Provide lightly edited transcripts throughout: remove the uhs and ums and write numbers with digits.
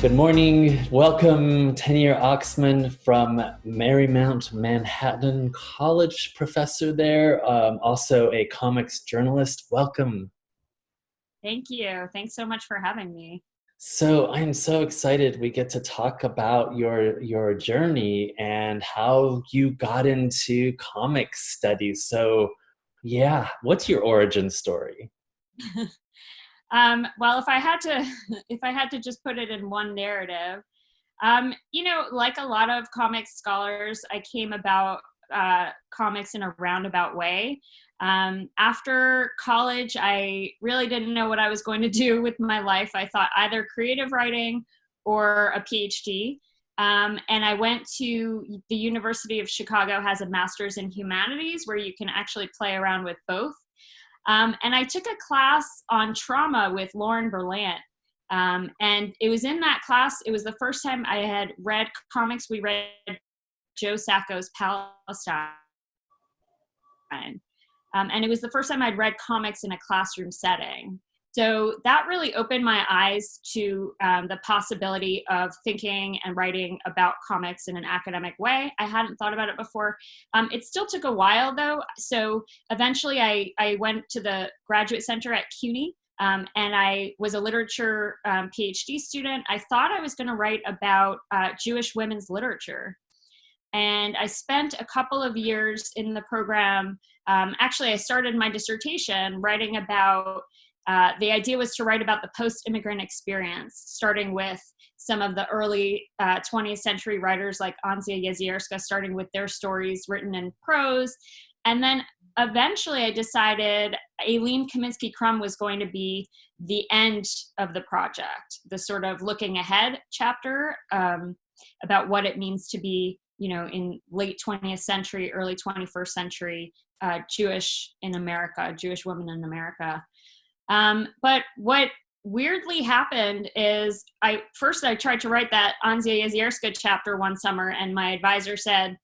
Good morning. Welcome, Tahneer Oksman from Marymount, Manhattan, college professor there, also a comics journalist. Welcome. Thank you. Thanks so much for having me. So I'm so excited we get to talk about your journey and how you got into comics studies. So yeah, what's your origin story? Well, if I had to, if I had to just put it in one narrative, like a lot of comics scholars, I came about comics in a roundabout way. After college, I really didn't know what I was going to do with my life. I thought either creative writing or a PhD. And I went to the University of Chicago, has a master's in humanities where you can actually play around with both. And I took a class on trauma with Lauren Berlant. And it was in that class, it was the first time I had read comics. We read Joe Sacco's Palestine. And it was the first time I'd read comics in a classroom setting. So that really opened my eyes to the possibility of thinking and writing about comics in an academic way. I hadn't thought about it before. It still took a while though. So eventually I went to the graduate center at CUNY, and I was a literature PhD student. I thought I was going to write about Jewish women's literature. And I spent a couple of years in the program. Actually, I started my dissertation writing about the idea was to write about the post-immigrant experience, starting with some of the early 20th century writers like Anzia Yezierska, starting with their stories written in prose. And then eventually I decided Aline Kominsky-Crumb was going to be the end of the project, the sort of looking ahead chapter about what it means to be, in late 20th century, early 21st century Jewish in America, Jewish women in America. But what weirdly happened is I tried to write that Anzia Yezierska chapter one summer, and my advisor said,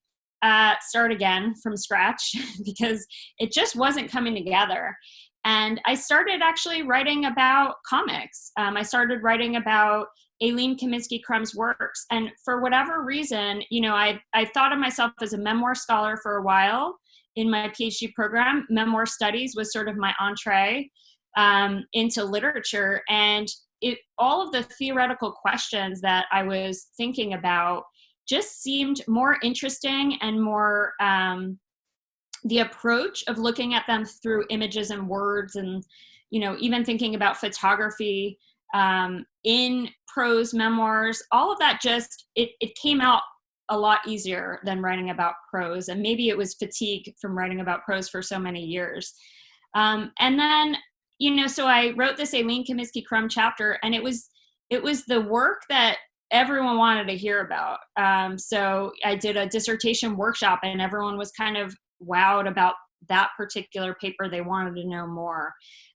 start again from scratch because it just wasn't coming together. And I started actually writing about comics. I started writing about Aline Kominsky-Crumb's works. And for whatever reason, I thought of myself as a memoir scholar for a while in my PhD program. Memoir studies was sort of my entree into literature, and all of the theoretical questions that I was thinking about just seemed more interesting and more the approach of looking at them through images and words, and even thinking about photography in prose memoirs, all of that just it came out a lot easier than writing about prose. And maybe it was fatigue from writing about prose for so many years. And then so I wrote this Aline Kominsky-Crumb chapter, and it was the work that everyone wanted to hear about. So I did a dissertation workshop, and everyone was kind of wowed about that particular paper. They wanted to know more.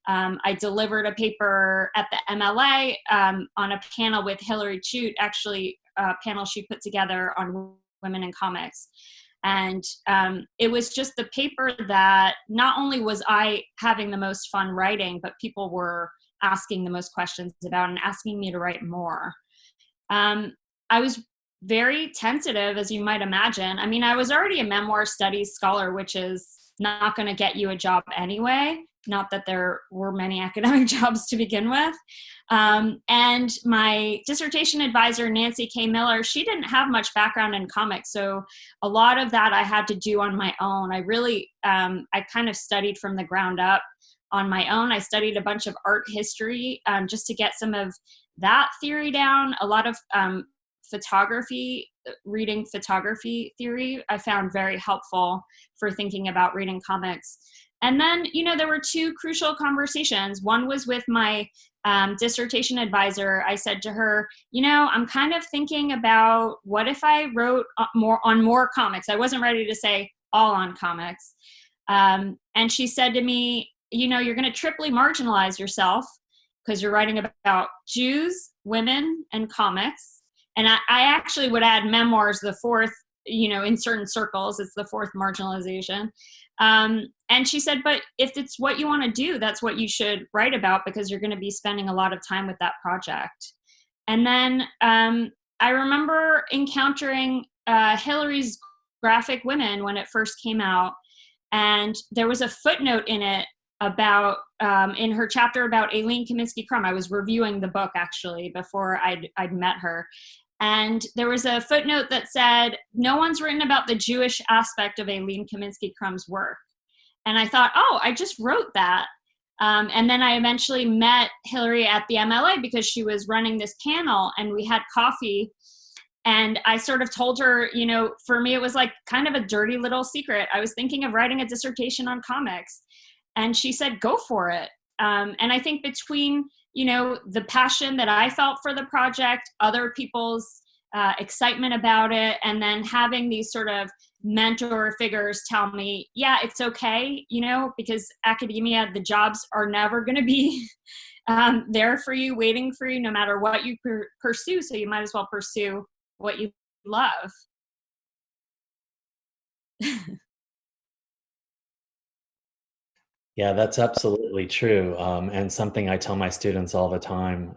I delivered a paper at the MLA on a panel with Hillary Chute, actually a panel she put together on women in comics. And it was just the paper that not only was I having the most fun writing, but people were asking the most questions about and asking me to write more. I was very tentative, as you might imagine. I mean, I was already a memoir studies scholar, which is not going to get you a job anyway. Not that there were many academic jobs to begin with. And my dissertation advisor, Nancy K. Miller, she didn't have much background in comics. So a lot of that I had to do on my own. I really, I kind of studied from the ground up on my own. I studied a bunch of art history just to get some of that theory down. A lot of reading photography theory, I found very helpful for thinking about reading comics. And then, there were two crucial conversations. One was with my dissertation advisor. I said to her, I'm kind of thinking about what if I wrote more comics. I wasn't ready to say all on comics. And she said to me, you're going to triply marginalize yourself because you're writing about Jews, women, and comics. And I actually would add memoirs, the fourth, in certain circles, it's the fourth marginalization. And she said, but if it's what you want to do, that's what you should write about, because you're going to be spending a lot of time with that project. And then I remember encountering Hillary's Graphic Women when it first came out. And there was a footnote in it about, in her chapter about Aline Kominsky-Crumb. I was reviewing the book actually before I'd met her. And there was a footnote that said, no one's written about the Jewish aspect of Aline Kominsky-Crumb's work. And I thought, oh, I just wrote that. And then I eventually met Hillary at the MLA because she was running this panel, and we had coffee. And I sort of told her, you know, for me, it was like kind of a dirty little secret. I was thinking of writing a dissertation on comics. And she said, go for it. And I think between, you know, the passion that I felt for the project, other people's excitement about it, and then having these sort of mentor figures tell me, yeah, it's okay, you know, because academia, the jobs are never going to be there for you, waiting for you, no matter what you pursue. So you might as well pursue what you love. Yeah, that's absolutely true, and something I tell my students all the time.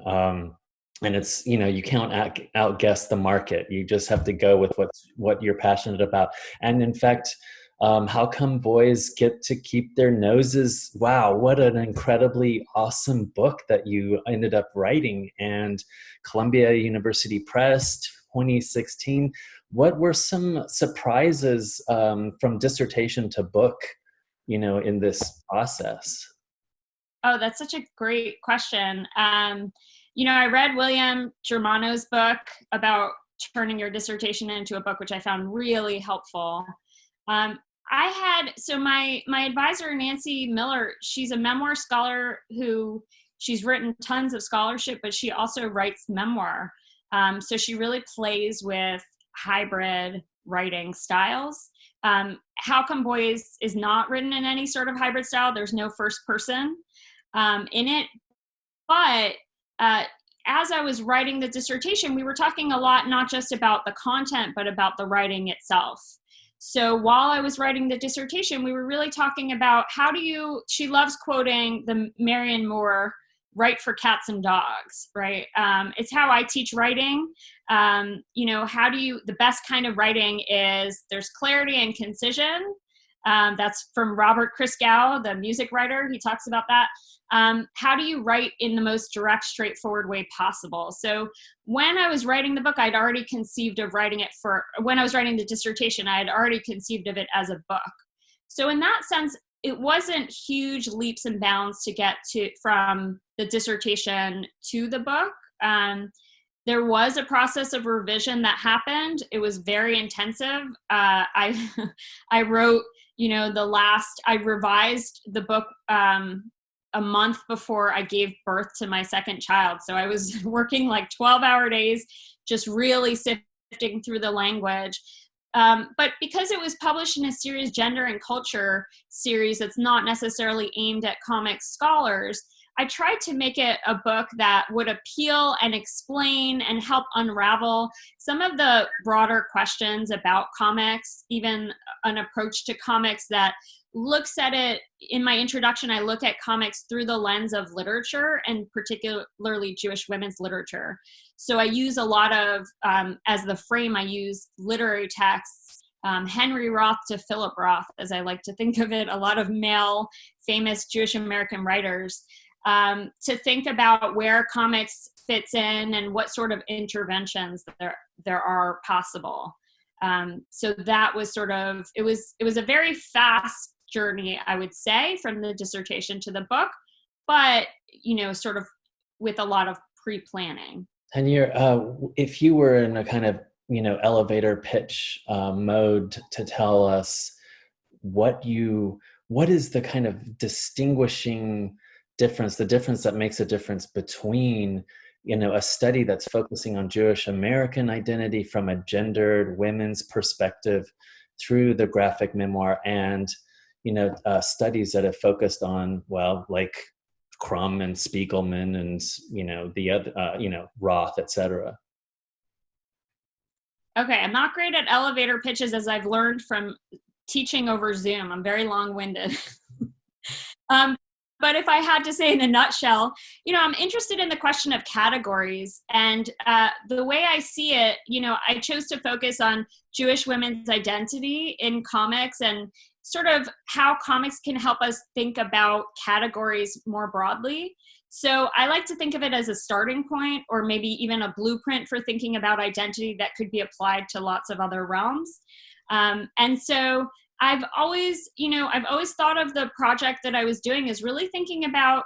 And it's, you know, you can't outguess the market. You just have to go with what you're passionate about. And in fact, how come boys get to keep their noses? Wow, what an incredibly awesome book that you ended up writing. And Columbia University Press, 2016. What were some surprises from dissertation to book, you know, in this process? Oh, that's such a great question. You know, I read William Germano's book about turning your dissertation into a book, which I found really helpful. So my advisor, Nancy Miller, she's a memoir scholar who she's written tons of scholarship, but she also writes memoir. So she really plays with hybrid writing styles. How Come Boys is not written in any sort of hybrid style. There's no first person in it. But as I was writing the dissertation, we were talking a lot, not just about the content, but about the writing itself. So while I was writing the dissertation, we were really talking about she loves quoting the Marianne Moore, write for cats and dogs, right? It's how I teach writing. You know, the best kind of writing is there's clarity and concision. That's from Robert Christgau, the music writer. He talks about that. How do you write in the most direct, straightforward way possible? So when I was writing the book, I'd already conceived of when I was writing the dissertation, I had already conceived of it as a book. So in that sense, it wasn't huge leaps and bounds to get from the dissertation to the book. There was a process of revision that happened. It was very intensive. I wrote, you know, I revised the book a month before I gave birth to my second child. So I was working like 12-hour days, just really sifting through the language. But because it was published in a serious gender and culture series that's not necessarily aimed at comics scholars, I tried to make it a book that would appeal and explain and help unravel some of the broader questions about comics, even an approach to comics that looks at it. In my introduction, I look at comics through the lens of literature, and particularly Jewish women's literature. So I use a lot of, as the frame, I use literary texts, Henry Roth to Philip Roth, as I like to think of it, a lot of male famous Jewish American writers, to think about where comics fits in and what sort of interventions there are possible. So that was it was a very fast journey, I would say, from the dissertation to the book, but, you know, sort of with a lot of pre-planning. And if you were in a kind of, you know, elevator pitch mode to tell us what is the kind of distinguishing difference, the difference that makes a difference between, you know, a study that's focusing on Jewish American identity from a gendered women's perspective through the graphic memoir, and, you know, studies that have focused on, well, like Crumb and Spiegelman and, you know, the other, you know, Roth, etc. Okay, I'm not great at elevator pitches, as I've learned from teaching over Zoom. I'm very long-winded. But if I had to say in a nutshell, I'm interested in the question of categories. And the way I see it, I chose to focus on Jewish women's identity in comics and sort of how comics can help us think about categories more broadly. So I like to think of it as a starting point, or maybe even a blueprint for thinking about identity that could be applied to lots of other realms. And so I've always thought of the project that I was doing as really thinking about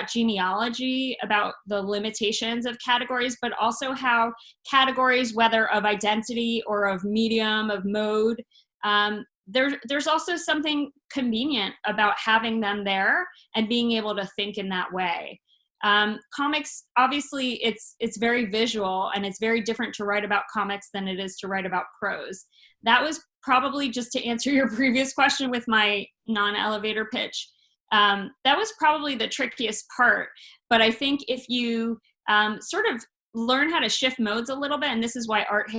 genealogy, about the limitations of categories, but also how categories, whether of identity or of medium, of mode, there's also something convenient about having them there and being able to think in that way. Comics, obviously, it's very visual, and it's very different to write about comics than it is to write about prose. That was probably, just to answer your previous question with my non-elevator pitch, that was probably the trickiest part. But I think if you sort of learn how to shift modes a little bit, and this is why art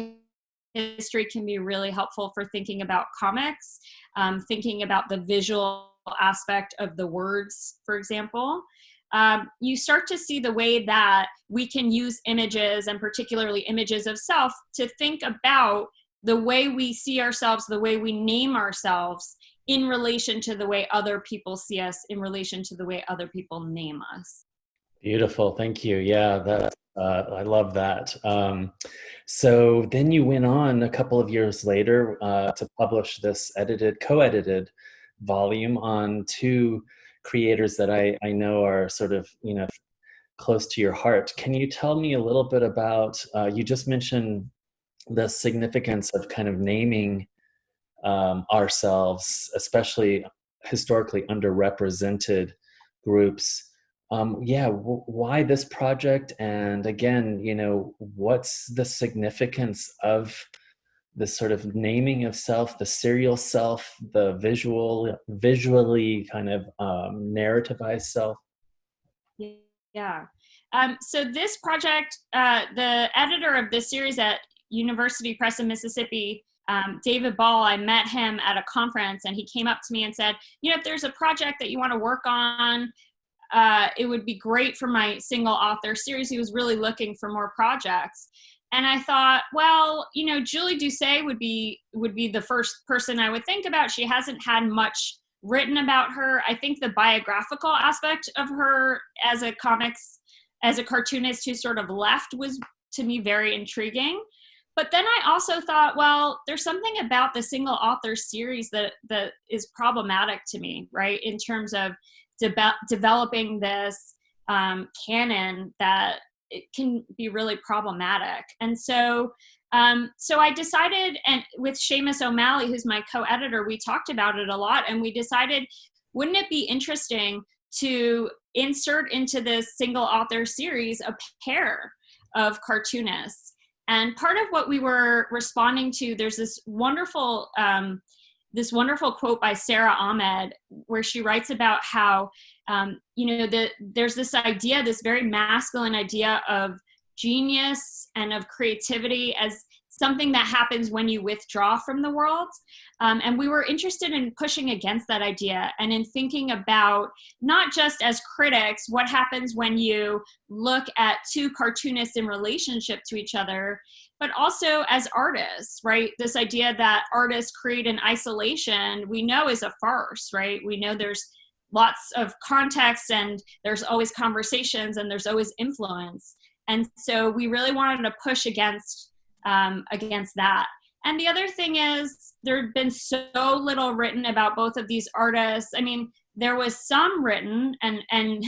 history can be really helpful for thinking about comics, thinking about the visual aspect of the words, for example, you start to see the way that we can use images, and particularly images of self, to think about the way we see ourselves, the way we name ourselves in relation to the way other people see us, in relation to the way other people name us. Beautiful. Thank you. Yeah, I love that. So then you went on a couple of years later to publish this co-edited volume on two creators that I know are sort of, close to your heart. Can you tell me a little bit about, you just mentioned the significance of kind of naming ourselves, especially historically underrepresented groups. Why this project? And again, what's the significance of this sort of naming of self, the serial self, the visually kind of narrativized self? Yeah. So this project, the editor of this series at University Press in Mississippi, David Ball, I met him at a conference, and he came up to me and said, if there's a project that you want to work on, it would be great for my single author series. He was really looking for more projects. And I thought, well, Julie Doucet would be the first person I would think about. She hasn't had much written about her. I think the biographical aspect of her as a cartoonist who sort of left was, to me, very intriguing. But then I also thought, well, there's something about the single author series that is problematic to me, right? In terms of developing this canon, that it can be really problematic. And so I decided, and with Seamus O'Malley, who's my co-editor, we talked about it a lot, and we decided, wouldn't it be interesting to insert into this single author series a pair of cartoonists? And part of what we were responding to, there's this wonderful quote by Sarah Ahmed, where she writes about how, there's this idea, this very masculine idea of genius and of creativity as something that happens when you withdraw from the world. And we were interested in pushing against that idea, and in thinking about, not just as critics, what happens when you look at two cartoonists in relationship to each other, but also as artists, right? This idea that artists create in isolation, we know, is a farce, right? We know there's lots of context, and there's always conversations, and there's always influence. And so we really wanted to push against that. And the other thing is, there had been so little written about both of these artists. I mean, there was some written, and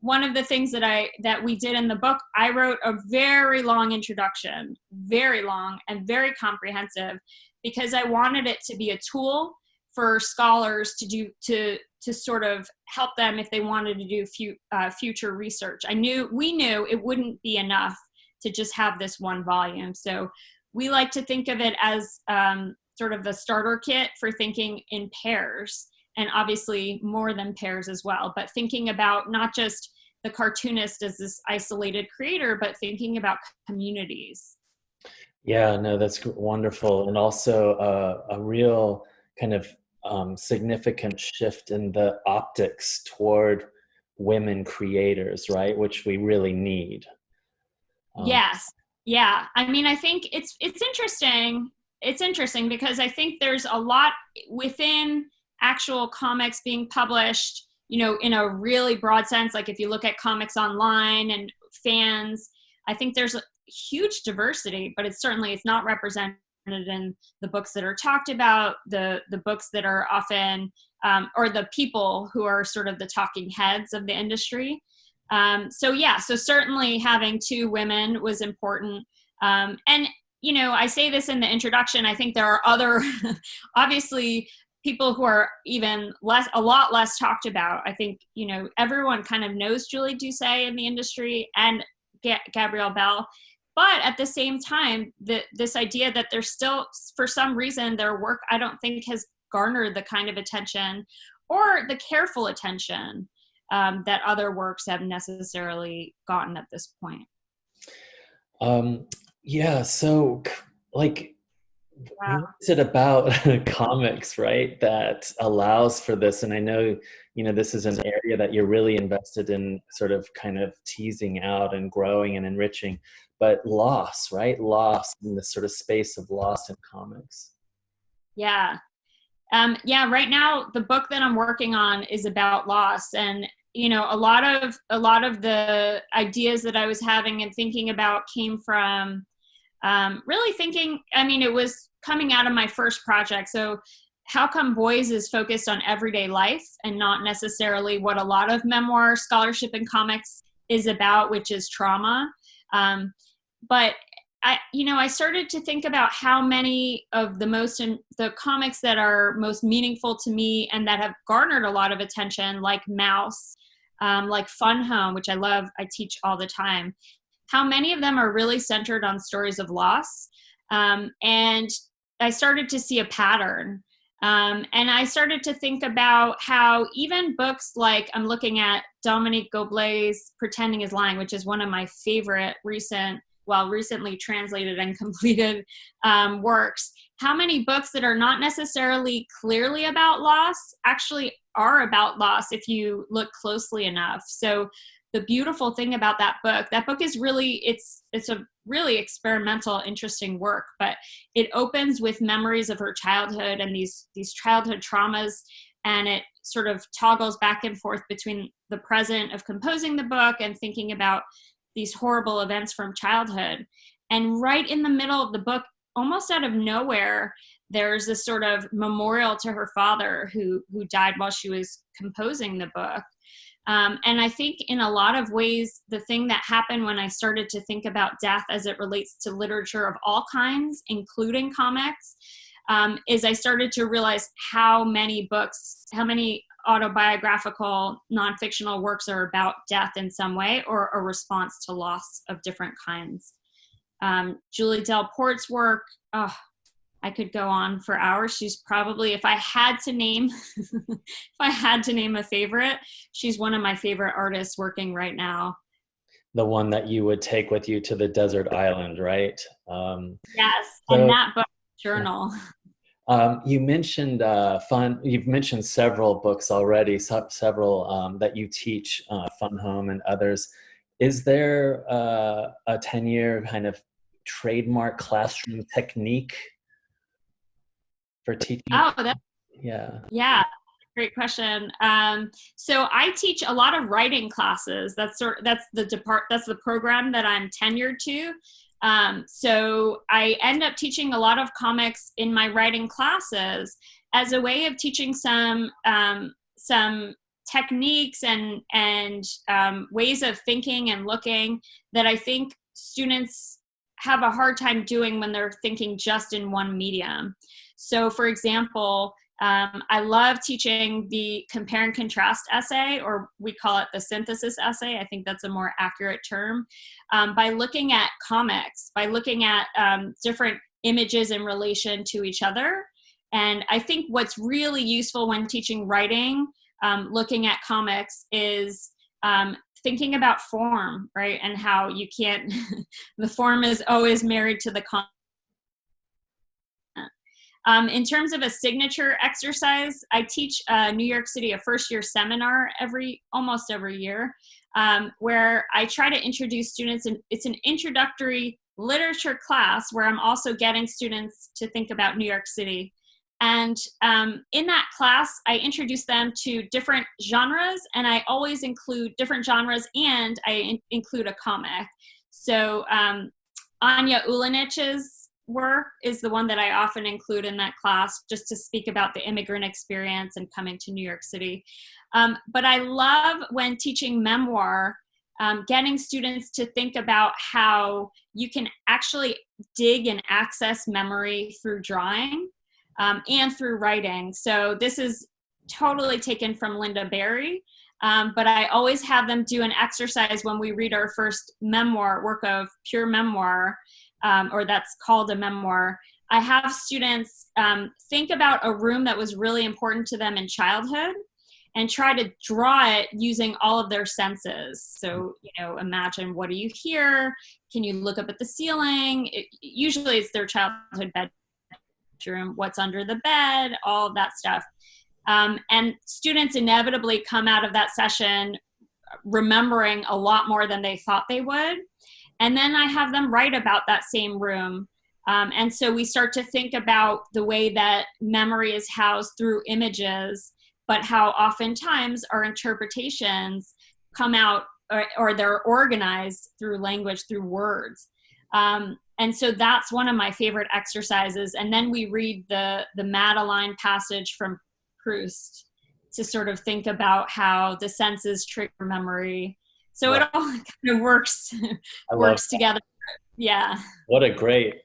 one of the things that we did in the book, I wrote a very long introduction, very long and very comprehensive, because I wanted it to be a tool for scholars to sort of help them if they wanted to do future research. We knew it wouldn't be enough to just have this one volume. So we like to think of it as sort of the starter kit for thinking in pairs, and obviously more than pairs as well, but thinking about not just the cartoonist as this isolated creator, but thinking about communities. Yeah, no, that's wonderful. And also a real kind of significant shift in the optics toward women creators, right? Which we really need. Yes. Yeah. I mean, I think it's interesting. It's interesting because I think there's a lot within actual comics being published, you know, in a really broad sense. Like if you look at comics online and fans, I think there's a huge diversity, but it's not represented in the books that are talked about, the books that are often, or the people who are sort of the talking heads of the industry. So certainly having two women was important. And, you know, I say this in the introduction, I think there are other, obviously, people who are a lot less talked about. I think, you know, everyone kind of knows Julie Doucet in the industry and Gabrielle Bell. But at the same time, this idea that there's still, for some reason, their work, I don't think has garnered the kind of attention or the careful attention that other works have necessarily gotten at this point. Yeah, so like, Wow. what is it about comics, right, that allows for this? And I know, you know, this is an area that you're really invested in sort of kind of teasing out and growing and enriching, but loss, right? Loss in this sort of space of loss in comics. Yeah. Right now, the book that I'm working on is about loss. And, you know, a lot of the ideas that I was having and thinking about came from really thinking, I mean, it was coming out of my first project. So How Come Boys is focused on everyday life and not necessarily what a lot of memoir scholarship in comics is about, which is trauma. But I started to think about how many of the comics that are most meaningful to me and that have garnered a lot of attention, like Mouse, like Fun Home, which I love, I teach all the time, how many of them are really centered on stories of loss. And I started to see a pattern. And I started to think about how even books like, I'm looking at Dominique Goblet's Pretending is Lying, which is one of my favorite recently translated and completed works, how many books that are not necessarily clearly about loss actually are about loss if you look closely enough. So the beautiful thing about that book is really, it's a really experimental, interesting work, but it opens with memories of her childhood and these childhood traumas, and it sort of toggles back and forth between the present of composing the book and thinking about these horrible events from childhood. And right in the middle of the book, almost out of nowhere, there's this sort of memorial to her father who died while she was composing the book. And I think in a lot of ways, the thing that happened when I started to think about death as it relates to literature of all kinds, including comics, is I started to realize how many autobiographical, non-fictional works are about death in some way or a response to loss of different kinds. Julie Delport's work, I could go on for hours. She's probably, if I had to name a favorite, she's one of my favorite artists working right now. The one that you would take with you to the desert island, right? Yes, and that book journal. You mentioned you've mentioned several books already, several that you teach, Fun Home and others. Is there a Tahneer kind of trademark classroom technique for teaching? Yeah. Great question. So I teach a lot of writing classes. That's the program that I'm tenured to. So I end up teaching a lot of comics in my writing classes as a way of teaching some techniques and ways of thinking and looking that I think students have a hard time doing when they're thinking just in one medium. So for example, I love teaching the compare and contrast essay, or we call it the synthesis essay. I think that's a more accurate term. By looking at comics, by looking at different images in relation to each other. And I think what's really useful when teaching writing, looking at comics, is thinking about form, right? And how you can't, the form is always married to the content. In terms of a signature exercise, I teach New York City a first-year seminar almost every year, where I try to introduce students, and it's an introductory literature class where I'm also getting students to think about New York City. And in that class, I introduce them to different genres, and I always include different genres, and I include a comic. So Anya Ulanich's work is the one that I often include in that class, just to speak about the immigrant experience and coming to New York City. But I love, when teaching memoir, getting students to think about how you can actually dig and access memory through drawing and through writing. So this is totally taken from Linda Berry, but I always have them do an exercise when we read our first work of pure memoir, or that's called a memoir. I have students think about a room that was really important to them in childhood and try to draw it using all of their senses. So, imagine, what do you hear? Can you look up at the ceiling? Usually it's their childhood bedroom, what's under the bed, all of that stuff. And students inevitably come out of that session remembering a lot more than they thought they would. And then I have them write about that same room. And so we start to think about the way that memory is housed through images, but how oftentimes our interpretations come out, or they're organized through language, through words. And so that's one of my favorite exercises. And then we read the Madeline passage from Proust to sort of think about how the senses trigger memory. So it all kind of works together. Yeah. What a great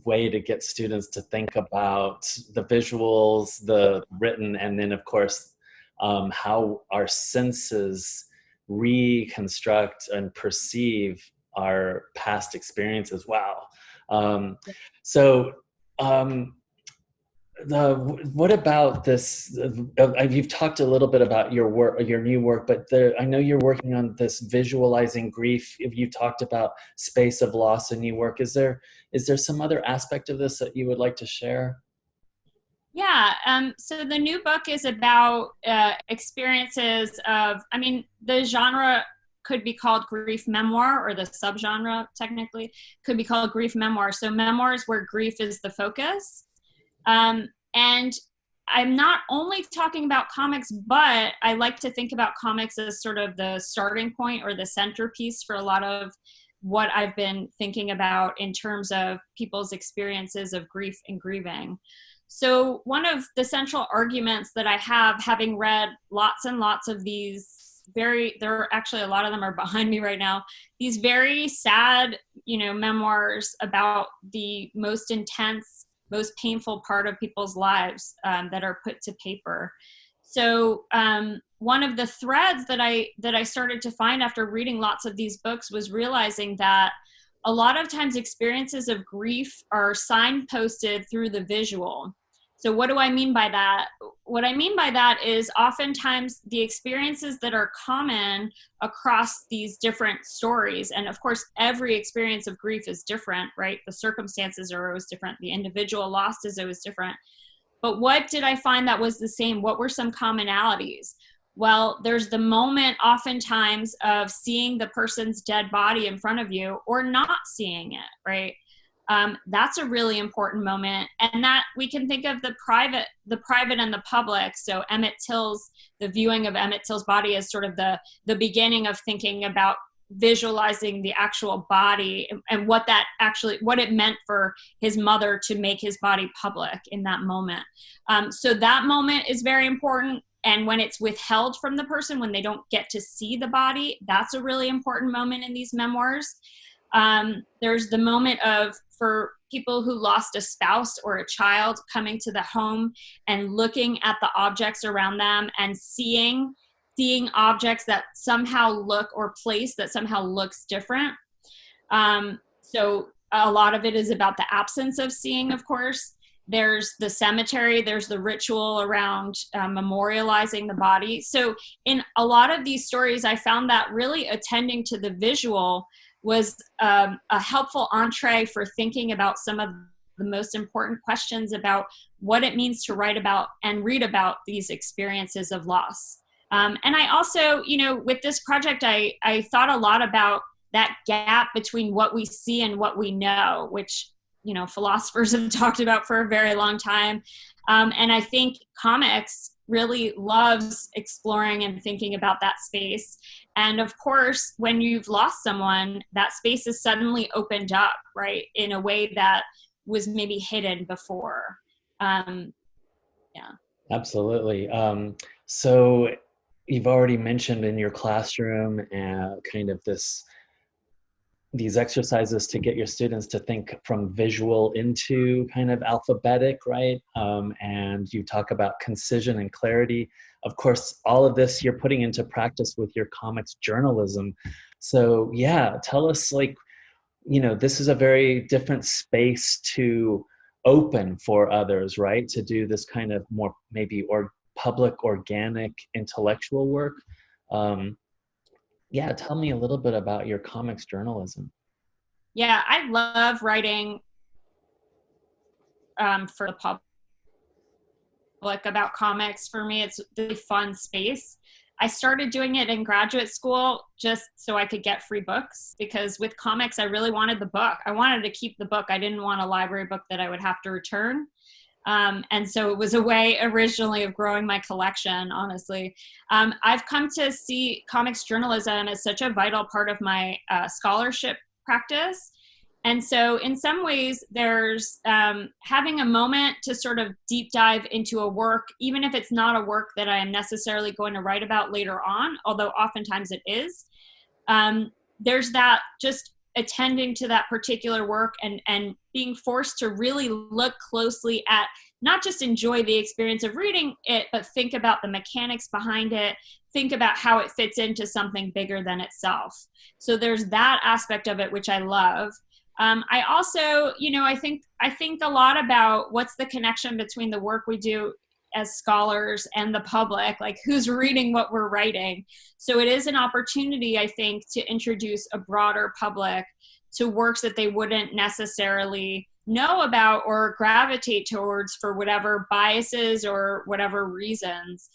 way to get students to think about the visuals, the written, and then of course how our senses reconstruct and perceive our past experiences. Wow. What about this? You've talked a little bit about your work, your new work, but I know you're working on this visualizing grief. You talked about space of loss in your work. Is there some other aspect of this that you would like to share? Yeah. So the new book is about experiences of, the genre could be called grief memoir, or the subgenre technically could be called grief memoir. So memoirs where grief is the focus. And I'm not only talking about comics, but I like to think about comics as sort of the starting point or the centerpiece for a lot of what I've been thinking about in terms of people's experiences of grief and grieving. So one of the central arguments that I have, having read lots and lots of these there are actually, a lot of them are behind me right now, these very sad, memoirs about the most intense, most painful part of people's lives that are put to paper. So one of the threads that I started to find after reading lots of these books was realizing that a lot of times experiences of grief are signposted through the visual. So what do I mean by that? What I mean by that is oftentimes the experiences that are common across these different stories, and of course every experience of grief is different, right? The circumstances are always different. The individual lost is always different. But what did I find that was the same? What were some commonalities? Well, there's the moment oftentimes of seeing the person's dead body in front of you or not seeing it, right? That's a really important moment. And that we can think of the private and the public. So the viewing of Emmett Till's body as sort of the beginning of thinking about visualizing the actual body and what it meant for his mother to make his body public in that moment. So that moment is very important. And when it's withheld from the person, when they don't get to see the body, that's a really important moment in these memoirs. There's the moment for people who lost a spouse or a child, coming to the home and looking at the objects around them and seeing objects that somehow look, or place that somehow looks different. So a lot of it is about the absence of seeing, of course. There's the cemetery, there's the ritual around memorializing the body. So in a lot of these stories, I found that really attending to the visual was a helpful entree for thinking about some of the most important questions about what it means to write about and read about these experiences of loss. And I also, with this project, I thought a lot about that gap between what we see and what we know, which, philosophers have talked about for a very long time. And I think comics really loves exploring and thinking about that space. And of course, when you've lost someone, that space is suddenly opened up, right, in a way that was maybe hidden before. Yeah. Absolutely. So you've already mentioned in your classroom kind of these exercises to get your students to think from visual into kind of alphabetic, right? And you talk about concision and clarity. Of course, all of this you're putting into practice with your comics journalism. So yeah, tell us, this is a very different space to open for others, right? To do this kind of more maybe public, organic, intellectual work. Yeah, tell me a little bit about your comics journalism. Yeah, I love writing for the public about comics. For me, it's a really fun space. I started doing it in graduate school just so I could get free books, because with comics, I really wanted the book. I wanted to keep the book. I didn't want a library book that I would have to return. And so it was a way originally of growing my collection, honestly. I've come to see comics journalism as such a vital part of my scholarship practice. And so in some ways, there's having a moment to sort of deep dive into a work, even if it's not a work that I am necessarily going to write about later on, although oftentimes it is. There's that just attending to that particular work and being forced to really look closely at, not just enjoy the experience of reading it, but think about the mechanics behind it, think about how it fits into something bigger than itself. So there's that aspect of it, which I love. I also, I think a lot about what's the connection between the work we do as scholars and the public, like who's reading what we're writing. So it is an opportunity, I think, to introduce a broader public to works that they wouldn't necessarily know about or gravitate towards for whatever biases or whatever reasons.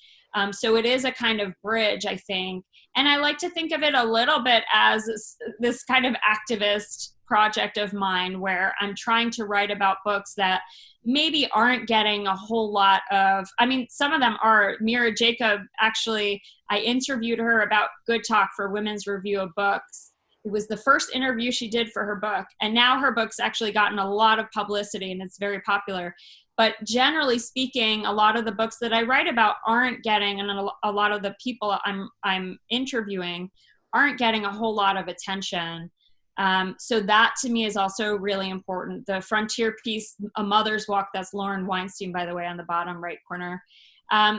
So it is a kind of bridge, I think. And I like to think of it a little bit as this kind of activist project of mine, where I'm trying to write about books that maybe aren't getting a whole lot of, some of them are. Mira Jacob, actually, I interviewed her about Good Talk for Women's Review of Books. It was the first interview she did for her book. And now her book's actually gotten a lot of publicity and it's very popular. But generally speaking, a lot of the books that I write about aren't getting, and a lot of the people I'm interviewing aren't getting a whole lot of attention. So that to me is also really important. The frontier piece, A Mother's Walk, that's Lauren Weinstein, by the way, on the bottom right corner.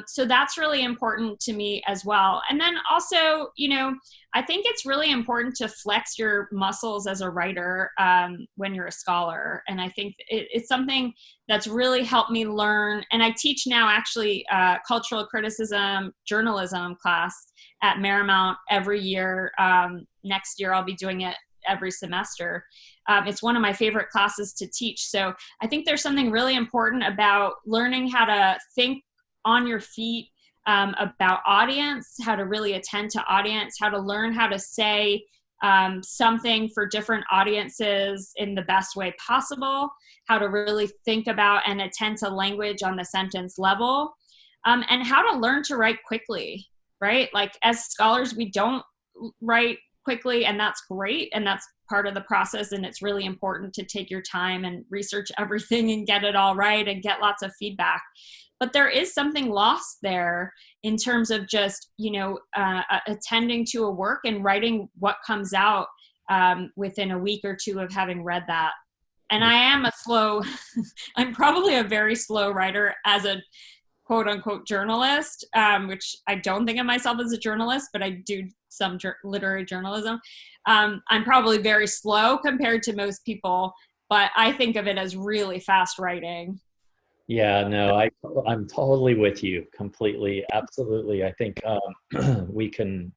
So that's really important to me as well. And then also, I think it's really important to flex your muscles as a writer when you're a scholar. And I think it's something that's really helped me learn. And I teach now actually cultural criticism journalism class at Marymount every year. Next year, I'll be doing it every semester. It's one of my favorite classes to teach. So I think there's something really important about learning how to think on your feet about audience, how to really attend to audience, how to learn how to say something for different audiences in the best way possible, how to really think about and attend to language on the sentence level, and how to learn to write quickly, right? Like as scholars, we don't write quickly, and that's great, and that's part of the process, and it's really important to take your time and research everything and get it all right and get lots of feedback. But there is something lost there in terms of just, attending to a work and writing what comes out within a week or two of having read that. And I am I'm probably a very slow writer as a quote unquote journalist, which I don't think of myself as a journalist, but I do some literary journalism. I'm probably very slow compared to most people, but I think of it as really fast writing. Yeah, no, I'm totally with you completely. Absolutely. I think we can,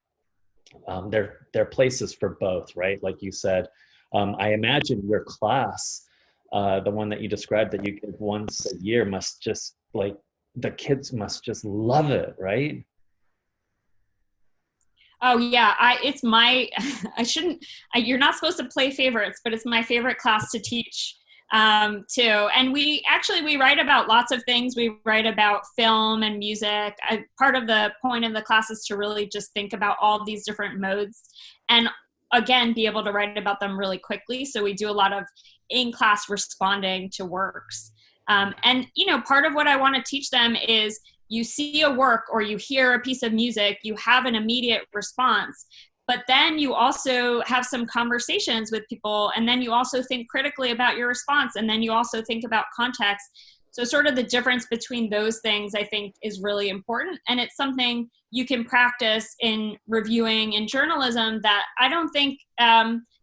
there are places for both, right? Like you said, I imagine your class the one that you described that you give once a year must just like, the kids must just love it, right? Oh yeah, it's my you're not supposed to play favorites, but it's my favorite class to teach too. And we write about lots of things. We write about film and music. Part of the point of the class is to really just think about all of these different modes, and again, be able to write about them really quickly. So we do a lot of in-class responding to works. And part of what I want to teach them is, you see a work or you hear a piece of music, you have an immediate response, but then you also have some conversations with people, and then you also think critically about your response, and then you also think about context. So sort of the difference between those things, I think, is really important, and it's something you can practice in reviewing in journalism that I don't think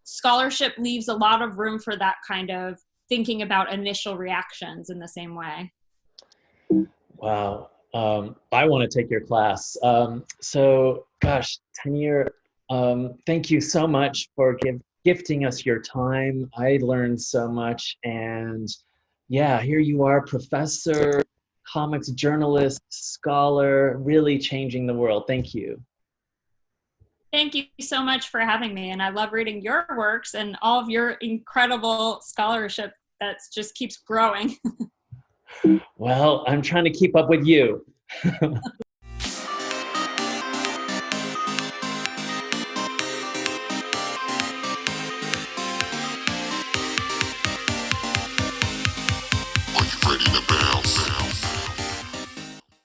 scholarship leaves a lot of room for that kind of thinking about initial reactions in the same way. Wow. I want to take your class. So, gosh, Tahneer, thank you so much for gifting us your time. I learned so much. And yeah, here you are, professor, comics journalist, scholar, really changing the world. Thank you. Thank you so much for having me. And I love reading your works and all of your incredible scholarship that just keeps growing. Well, I'm trying to keep up with you.